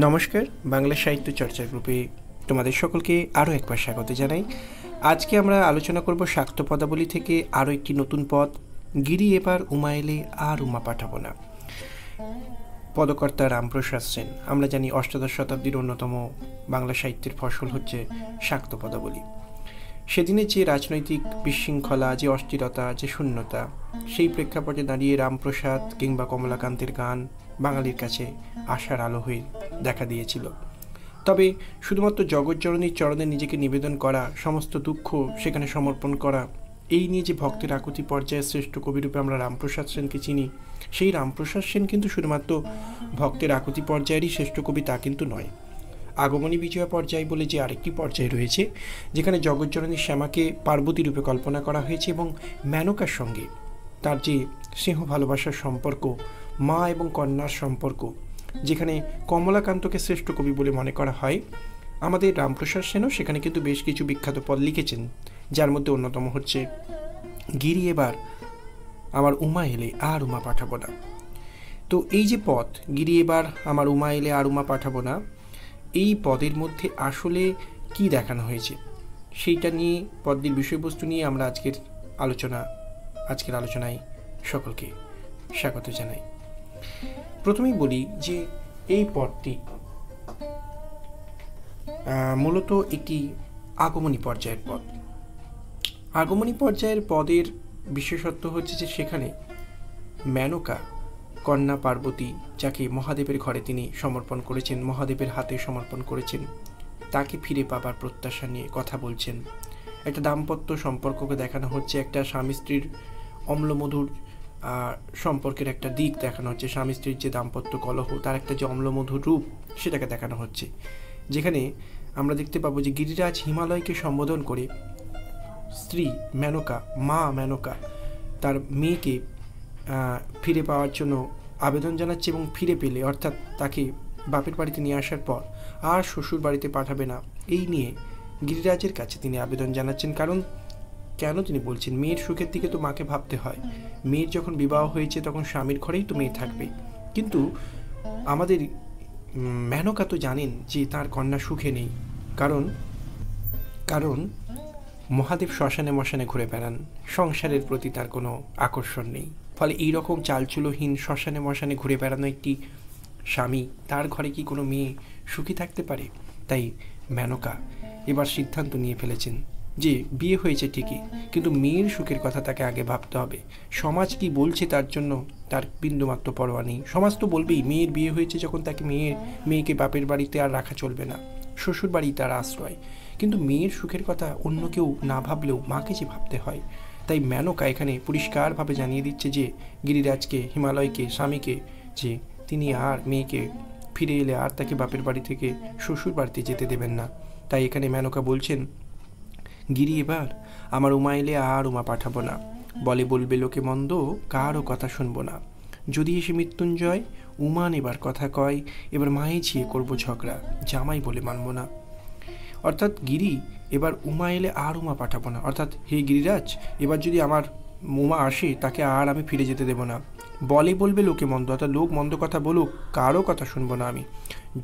নমস্কার, বাংলা সাহিত্য চর্চা গ্রুপে তোমাদের সকলকে আরও একবার স্বাগত জানাই। আজকে আমরা আলোচনা করব শাক্ত পদাবলী থেকে আরও একটি নতুন পদ, গিরি এবার উমা এলে আর উমা পাঠাবো না। পদকর্তা রামপ্রসাদ সেন। আমরা জানি অষ্টাদশ শতাব্দীর অন্যতম বাংলা সাহিত্যের ফসল হচ্ছে শাক্ত পদাবলী। সেদিনের যে রাজনৈতিক বিশৃঙ্খলা, যে অস্থিরতা, যে শূন্যতা, সেই প্রেক্ষাপটে দাঁড়িয়ে রামপ্রসাদ কিংবা কমলাকান্তের গান বাঙালির কাছে আশার আলো হয়ে দেখা দিয়েছিল। তবে শুধুমাত্র জগৎজননীর চরণে নিজেকে নিবেদন করা, সমস্ত দুঃখ সেখানে সমর্পণ করা, এই নিয়ে যে ভক্তের আকুতি পর্যায়ে শ্রেষ্ঠ কবিরূপে আমরা রামপ্রসাদ সেনকে চিনি, সেই রামপ্রসাদ সেন কিন্তু শুধুমাত্র ভক্তের আকুতি পর্যায়েরই শ্রেষ্ঠ কবি তা কিন্তু নয়। আগমনী বিজয়া পর্যায় বলে যে আরেকটি পর্যায় রয়েছে, যেখানে জগৎজননী শ্যামাকে পার্বতী রূপে কল্পনা করা হয়েছে এবং মেনকার সঙ্গে তার যে স্নেহ ভালোবাসার সম্পর্ক, মা এবং কন্যার সম্পর্ক, যেখানে কমলাকান্তকে শ্রেষ্ঠ কবি বলে মনে করা হয়, আমাদের রামপ্রসাদ সেনও সেখানে কিন্তু বেশ কিছু বিখ্যাত পদ লিখেছেন, যার মধ্যে অন্যতম হচ্ছে গিরি এবার আমার উমা এলে আর উমা পাঠাবো না। তো এই যে পদ, গিরি এবার আমার উমা এলে আর উমা পাঠাবো না, এই পদের মধ্যে আসলে কি দেখানো হয়েছে সেইটা নিয়ে, পদ্মের বিষয়বস্তু নিয়ে আমরা আজকের আলোচনায় সকলকে স্বাগত জানাই। প্রথমেই বলি যে এই পদটি মূলত একটি আগমনী পর্যায়ের পদ। আগমনী পর্যায়ের পদের বিশেষত্ব হচ্ছে যে সেখানে মেনকা কন্যা পার্বতী, যাকে মহাদেবের ঘরে তিনি সমর্পণ করেছেন, মহাদেবের হাতে সমর্পণ করেছেন, তাকে ফিরে পাবার প্রত্যাশা নিয়ে কথা বলছেন। একটা দাম্পত্য সম্পর্ককে দেখানো হচ্ছে, একটা স্বামী স্ত্রীর অম্লমধুর সম্পর্কের একটা দিক দেখানো হচ্ছে, স্বামী স্ত্রীর যে দাম্পত্য কলহ, তার একটা যে অম্লমধুর রূপ সেটাকে দেখানো হচ্ছে, যেখানে আমরা দেখতে পাবো যে গিরিরাজ হিমালয়কে সম্বোধন করে স্ত্রী মেনকা, মা মেনকা তার মেয়েকে ফিরে পাওয়ার জন্য আবেদন জানাচ্ছে এবং ফিরে পেলে, অর্থাৎ তাকে বাপের বাড়িতে নিয়ে আসার পর আর শ্বশুর বাড়িতে পাঠাবে না, এই নিয়ে গিরিরাজের কাছে তিনি আবেদন জানাচ্ছেন। কারণ কেন তিনি বলছেন, মেয়ের সুখের দিকে তো মাকে ভাবতে হয়। মেয়ের যখন বিবাহ হয়েছে তখন স্বামীর ঘরেই তো মেয়ে থাকবে, কিন্তু আমাদের মেনকা তো জানেন যে তার কন্যা সুখে নেই, কারণ মহাদেব শ্মশানে মশানে ঘুরে বেড়ান, সংসারের প্রতি তার কোনো আকর্ষণ নেই। ফলে এইরকম চালচুলোহীন শ্মশানে মশানে ঘুরে বেড়ানো একটি স্বামী, তার ঘরে কি কোনো মেয়ে সুখী থাকতে পারে? তাই মেনকা এবার সিদ্ধান্ত নিয়ে ফেলেছেন যে বিয়ে হয়েছে ঠিকই, কিন্তু মেয়ের সুখের কথা তাকে আগে ভাবতে হবে। সমাজ কি বলছে তার জন্য তার বিন্দুমাত্র পরোয়া নেই। সমাজ তো বলবেই, মেয়ের বিয়ে হয়েছে যখন তাকে মেয়েকে বাপের বাড়িতে আর রাখা চলবে না, শ্বশুর বাড়ি তার আশ্রয়। কিন্তু মেয়ের সুখের কথা অন্য কেউ না ভাবলেও মাকে যে ভাবতে হয়। তাই মেনকা এখানে পরিষ্কারভাবে জানিয়ে দিচ্ছে যে গিরিরাজকে, হিমালয়কে, স্বামীকে, যে তিনি আর মেয়েকে ফিরে এলে আর তাকে বাপের বাড়ি থেকে শ্বশুর বাড়িতে যেতে দেবেন না। তাই এখানে মেনকা বলছেন, গিরি এবার আমার উমা এলে আর উমা পাঠাবো না, বলবে লোকে মন্দ, কারও কথা শুনবো না। যদি এসে মৃত্যুঞ্জয় উমা নেবার কথা কয়, এবার মায়ে ছিয়ে করবো ঝগড়া, জামাই বলে মানবো না। অর্থাৎ গিরি এবার উমা এলে আর উমা পাঠাবো না, অর্থাৎ হে গিরিরাজ, এবার যদি আমার উমা আসে তাকে আর আমি ফিরে যেতে দেবো না। বলবে লোকে মন্দ, অর্থাৎ লোক মন্দ কথা বলুক, কারও কথা শুনবো না আমি।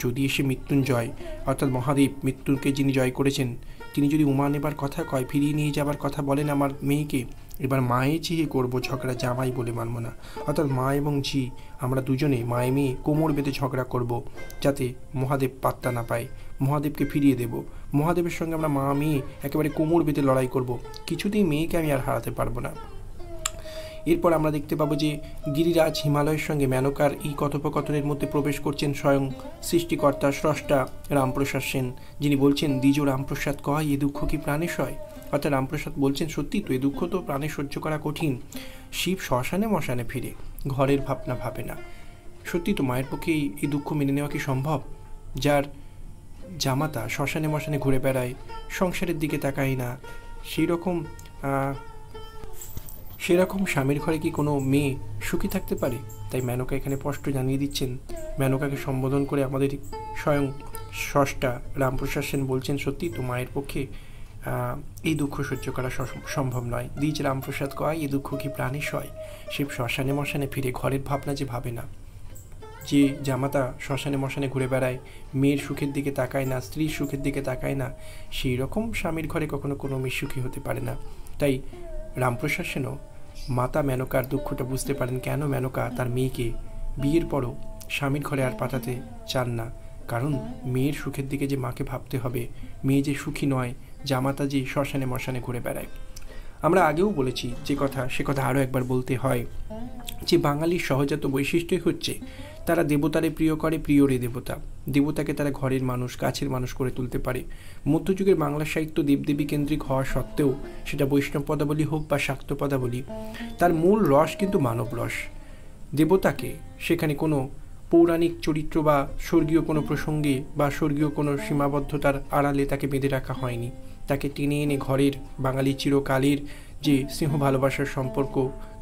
যদি এসে মৃত্যুঞ্জয়, অর্থাৎ মহাদেব মৃত্যুকে যিনি জয় করেছেন, তিনি যদি উমা নেবার কথা কয়, ফিরিয়ে নিয়ে যাবার কথা বলেন আমার মেয়েকে, এবার মায়ে চেয়ে করবো ঝগড়া, জামাই বলে মানব না। অর্থাৎ মা এবং ঝি, আমরা দুজনে মায়ে মেয়ে কোমর বেঁধে ঝগড়া করব, যাতে মহাদেব পাত্তা না পায়। মহাদেবকে ফিরিয়ে দেব, মহাদেবের সঙ্গে আমরা মা মেয়ে একেবারে কোমর বেঁধে লড়াই করব, কিছুতেই মেয়েকে আমি আর হারাতে পারবো না। এরপর আমরা দেখতে পাবো যে গিরিরাজ হিমালয়ের সঙ্গে মেনকার এই কথোপকথনের মধ্যে প্রবেশ করছেন স্বয়ং সৃষ্টিকর্তা, স্রষ্টা রামপ্রসাদ সেন, যিনি বলছেন, দ্বিজ রামপ্রসাদ কয় এ দুঃখ কি প্রাণে সয়। অর্থাৎ রামপ্রসাদ বলছেন, সত্যি তো, এ দুঃখ তো প্রাণে সহ্য করা কঠিন। শিব শ্মশানে মশানে ফিরে, ঘরের ভাবনা ভাবে না। সত্যি তো, মায়ের পক্ষে এই দুঃখ মেনে নেওয়া কি সম্ভব? যার জামাতা শ্মশানে মশানে ঘুরে বেড়ায়, সংসারের দিকে তাকায় না, সেরকম স্বামীর ঘরে কি কোনো মেয়ে সুখী থাকতে পারে? তাই মেনকা এখানে স্পষ্ট জানিয়ে দিচ্ছেন, মেনকাকে সম্বোধন করে আমাদের স্বয়ং স্রষ্টা রামপ্রসাদ সেন বলছেন, সত্যি তো, মায়ের পক্ষে এই দুঃখ সহ্য করা সম্ভব নয়। দ্বিজ রামপ্রসাদ কয় এ দুঃখ কি প্রাণে সয়, শিব শ্মশানে মশানে ফিরে, ঘরের ভাবনা যে ভাবে না, যে জামাতা শ্মশানে মশানে ঘুরে বেড়ায়, মেয়ের সুখের দিকে তাকায় না, স্ত্রীর সুখের দিকে তাকায় না, সেই রকম স্বামীর ঘরে কখনো কোনো মেয়ে সুখী হতে পারে না। তাই রামপ্রসাদ সেনও মাতা মেনকার দুঃখটা বুঝতে পারেন, কেন মেনকা তার মেয়েকে বিয়ের পরও স্বামীর ঘরে আর পাঠাতে চান না। কারণ মেয়ের সুখের দিকে যে মাকে ভাবতে হবে, মেয়ে যে সুখী নয়, জামাতা যে শ্মশানে মশানে ঘুরে বেড়ায়। আমরা আগেও বলেছি যে কথা, সে কথা আরও একবার বলতে হয় যে বাঙালির সহজাত বৈশিষ্ট্যই হচ্ছে তারা দেবতারে প্রিয় করে, প্রিয়রে দেবতা। দেবতাকে তারা ঘরের মানুষ, কাছের মানুষ করে তুলতে পারে। মধ্যযুগের বাংলা সাহিত্য দেবদেবী কেন্দ্রিক হওয়া সত্ত্বেও, সেটা বৈষ্ণব পদাবলী হোক বা শাক্ত পদাবলী, তার মূল রস কিন্তু মানব রস। দেবতাকে সেখানে কোনো পৌরাণিক চরিত্র বা স্বর্গীয় কোনো প্রসঙ্গে বা স্বর্গীয় কোনো সীমাবদ্ধতার আড়ালে তাকে বেঁধে রাখা হয়নি। তাকে টেনে এনে ঘরের বাঙালি চিরকালের যে স্নেহ ভালোবাসার সম্পর্ক,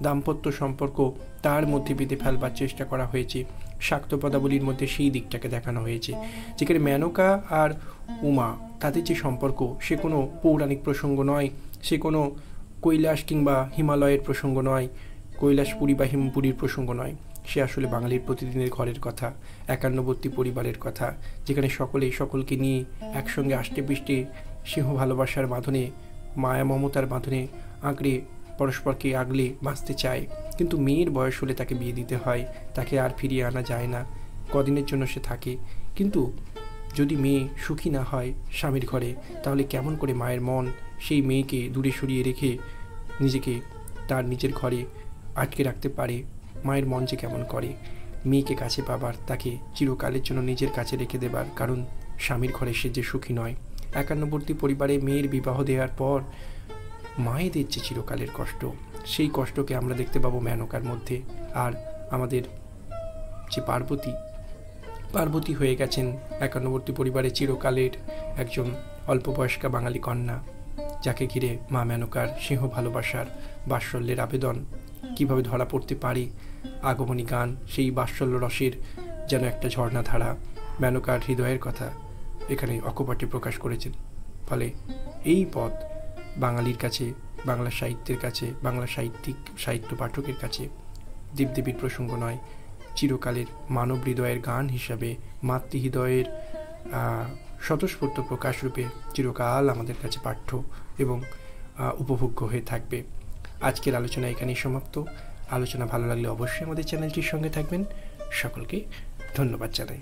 দাম্পত্য সম্পর্ক, তার মধ্যে বেঁধে ফেলবার চেষ্টা করা হয়েছে। শাক্ত পদাবলীর মধ্যে সেই দিকটাকে দেখানো হয়েছে, যেখানে মেনকা আর উমা তাদের যে সম্পর্ক, সে কোনো পৌরাণিক প্রসঙ্গ নয়, সে কোনো কৈলাস কিংবা হিমালয়ের প্রসঙ্গ নয়, কৈলাসপুরী বা হিমপুরীর প্রসঙ্গ নয়। সে আসলে বাঙালির প্রতিদিনের ঘরের কথা, একান্নবর্তী পরিবারের কথা, যেখানে সকলেই সকলকে নিয়ে একসঙ্গে আষ্টে পৃষ্ঠে সিংহ ভালোবাসার বাঁধনে, মায়া মমতার বাঁধনে আঁকড়ে পরস্পরকে আগলে বাঁচতে চায়। কিন্তু মেয়ের বয়স হলে তাকে বিয়ে দিতে হয়, তাকে আর ফিরিয়ে আনা যায় না, কদিনের জন্য সে থাকে। কিন্তু যদি মেয়ে সুখী না হয় স্বামীর ঘরে, তাহলে কেমন করে মায়ের মন সেই মেয়েকে দূরে সরিয়ে রেখে নিজেকে তার নিজের ঘরে আটকে রাখতে পারে? মায়ের মন যে কেমন করে মেয়েকে কাছে পাবার, তাকে চিরকালের জন্য নিজের কাছে রেখে দেবার, কারণ স্বামীর ঘরে সে যে সুখী নয়। একান্নবর্তী পরিবারে মেয়ের বিবাহ দেওয়ার পর মায়েদের যে চিরকালের কষ্ট, সেই কষ্টকে আমরা দেখতে পাবো মেনকার মধ্যে। আর আমাদের যে পার্বতী হয়ে গেছেন একান্নবর্তী পরিবারে চিরকালের একজন অল্প বয়স্কা বাঙালি কন্যা, যাকে ঘিরে মা মেনকার সিংহ ভালোবাসার বাৎসল্যের আবেদন কিভাবে ধরা পড়তে পারে। আগমনী গান, সেই বাৎসল্য রসের যেন একটা ঝর্ণাধারা, মেনকার হৃদয়ের কথা এখানে অকপটে প্রকাশ করেছেন। ফলে এই পথ বাঙালির কাছে, বাংলা সাহিত্যের কাছে, বাংলা সাহিত্য পাঠকের কাছে দেবদেবীর প্রসঙ্গ নয়, চিরকালের মানব হৃদয়ের গান হিসাবে, মাতৃহৃদয়ের স্বতঃস্ফূর্ত প্রকাশ রূপে চিরকাল আমাদের কাছে পাঠ্য এবং উপভোগ্য হয়ে থাকবে। আজকের আলোচনা এখানেই সমাপ্ত। আলোচনা ভালো লাগলে অবশ্যই আমাদের চ্যানেলটির সঙ্গে থাকবেন। সকলকে ধন্যবাদ জানাই।